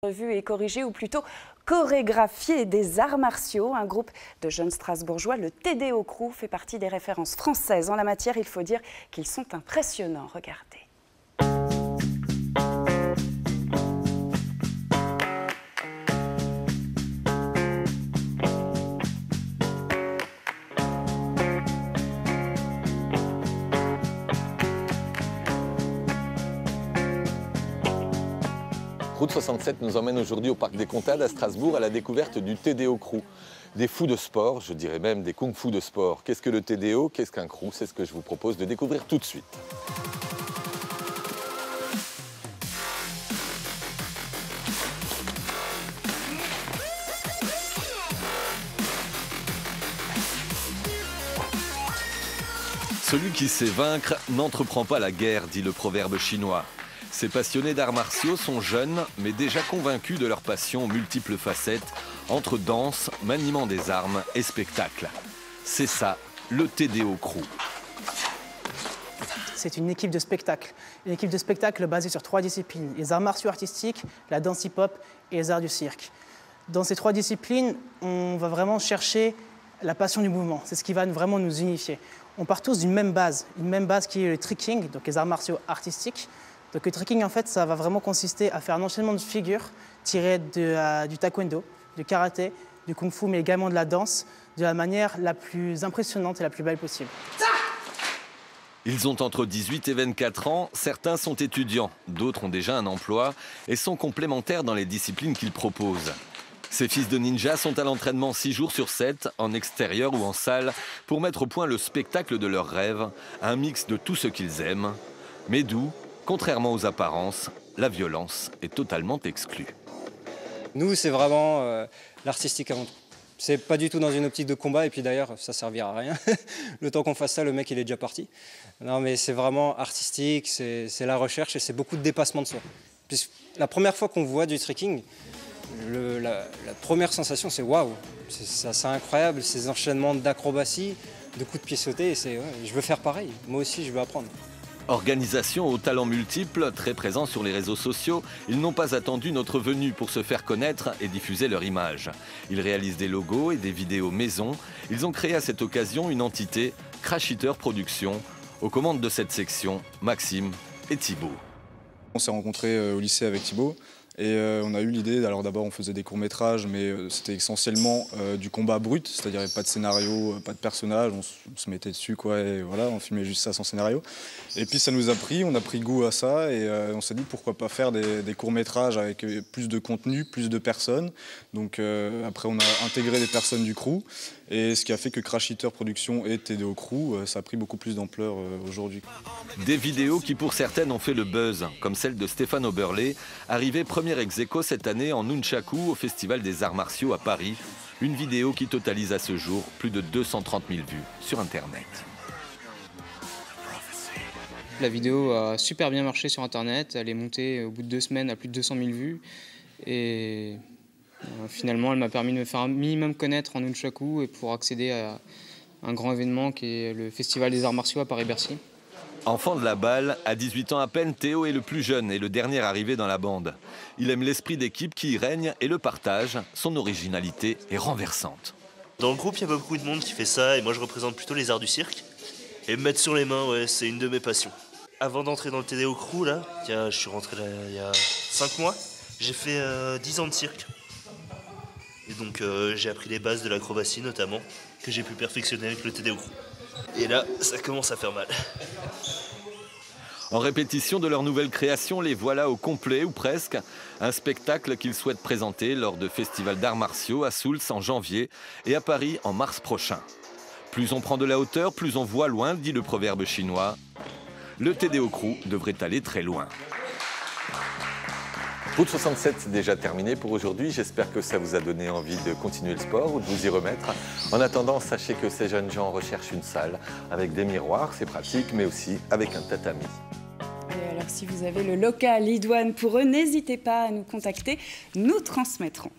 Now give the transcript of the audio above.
Revue et corrigé, ou plutôt chorégraphié des arts martiaux. Un groupe de jeunes Strasbourgeois, le TDO Crew, fait partie des références françaises en la matière. Il faut dire qu'ils sont impressionnants. Regardez. Route 67 nous emmène aujourd'hui au Parc des Comtades à Strasbourg à la découverte du TDO Crew. Des fous de sport, je dirais même des kung-fu de sport. Qu'est-ce que le TDO? Qu'est-ce qu'un crew? C'est ce que je vous propose de découvrir tout de suite. Celui qui sait vaincre n'entreprend pas la guerre, dit le proverbe chinois. Ces passionnés d'arts martiaux sont jeunes, mais déjà convaincus de leur passion aux multiples facettes, entre danse, maniement des armes et spectacle. C'est ça, le TDO Crew. C'est une équipe de spectacle basée sur 3 disciplines, les arts martiaux artistiques, la danse hip-hop et les arts du cirque. Dans ces 3 disciplines, on va vraiment chercher la passion du mouvement. C'est ce qui va vraiment nous unifier. On part tous d'une même base, une même base qui est le tricking, donc les arts martiaux artistiques. Donc le tricking, en fait, ça va vraiment consister à faire un enchaînement de figures tirées du taekwondo, du karaté, du kung-fu, mais également de la danse, de la manière la plus impressionnante et la plus belle possible. Ils ont entre 18 et 24 ans, certains sont étudiants, d'autres ont déjà un emploi et sont complémentaires dans les disciplines qu'ils proposent. Ces fils de ninja sont à l'entraînement 6 jours sur 7, en extérieur ou en salle, pour mettre au point le spectacle de leurs rêves, un mix de tout ce qu'ils aiment, mais d'où, contrairement aux apparences, la violence est totalement exclue. Nous, c'est vraiment l'artistique avant tout. C'est pas du tout dans une optique de combat, et puis d'ailleurs, ça servira à rien. Le temps qu'on fasse ça, le mec, il est déjà parti. Non, mais c'est vraiment artistique, c'est la recherche, et c'est beaucoup de dépassement de soi. Puis, la première fois qu'on voit du tricking, la première sensation, c'est waouh, c'est incroyable, ces enchaînements d'acrobatie, de coups de pied sautés, ouais, je veux faire pareil, moi aussi, je veux apprendre. Organisation aux talents multiples, très présents sur les réseaux sociaux, ils n'ont pas attendu notre venue pour se faire connaître et diffuser leur image. Ils réalisent des logos et des vidéos maison. Ils ont créé à cette occasion une entité, Crash Eater Productions. Aux commandes de cette section, Maxime et Thibaut. On s'est rencontrés au lycée avec Thibaut. Et on a eu l'idée, alors d'abord on faisait des courts-métrages, mais c'était essentiellement du combat brut, c'est-à-dire pas de scénario, pas de personnage, on se mettait dessus quoi, et voilà, on filmait juste ça sans scénario. Et puis ça nous a pris, on a pris goût à ça, et on s'est dit pourquoi pas faire des courts-métrages avec plus de contenu, plus de personnes. Donc après on a intégré des personnes du crew, et ce qui a fait que Crash Eater Productions et TDO Crew, ça a pris beaucoup plus d'ampleur aujourd'hui. Des vidéos qui pour certaines ont fait le buzz, comme celle de Stéphane Oberlé, arrivé premier ex-aequo cette année en nunchaku au Festival des Arts Martiaux à Paris. Une vidéo qui totalise à ce jour plus de 230 000 vues sur Internet. La vidéo a super bien marché sur Internet, elle est montée au bout de 2 semaines à plus de 200 000 vues. Et finalement, elle m'a permis de me faire un minimum connaître en nunchaku et pour accéder à un grand événement qui est le Festival des Arts Martiaux à Paris-Bercy. Enfant de la balle, à 18 ans à peine, Théo est le plus jeune et le dernier arrivé dans la bande. Il aime l'esprit d'équipe qui y règne et le partage. Son originalité est renversante. Dans le groupe, il y a pas beaucoup de monde qui fait ça et moi je représente plutôt les arts du cirque. Et me mettre sur les mains, ouais, c'est une de mes passions. Avant d'entrer dans le TDO Crew, là, je suis rentré là, il y a 5 mois, j'ai fait 10 ans de cirque. Et donc j'ai appris les bases de l'acrobatie notamment, que j'ai pu perfectionner avec le TDO Crew. Et là, ça commence à faire mal. En répétition de leur nouvelle création, les voilà au complet ou presque. Un spectacle qu'ils souhaitent présenter lors de festivals d'arts martiaux à Soultz en janvier et à Paris en mars prochain. Plus on prend de la hauteur, plus on voit loin, dit le proverbe chinois. Le TDO Crew devrait aller très loin. Route 67, c'est déjà terminé pour aujourd'hui. J'espère que ça vous a donné envie de continuer le sport ou de vous y remettre. En attendant, sachez que ces jeunes gens recherchent une salle avec des miroirs, c'est pratique, mais aussi avec un tatami. Et alors, si vous avez le local idoine pour eux, n'hésitez pas à nous contacter, nous transmettrons.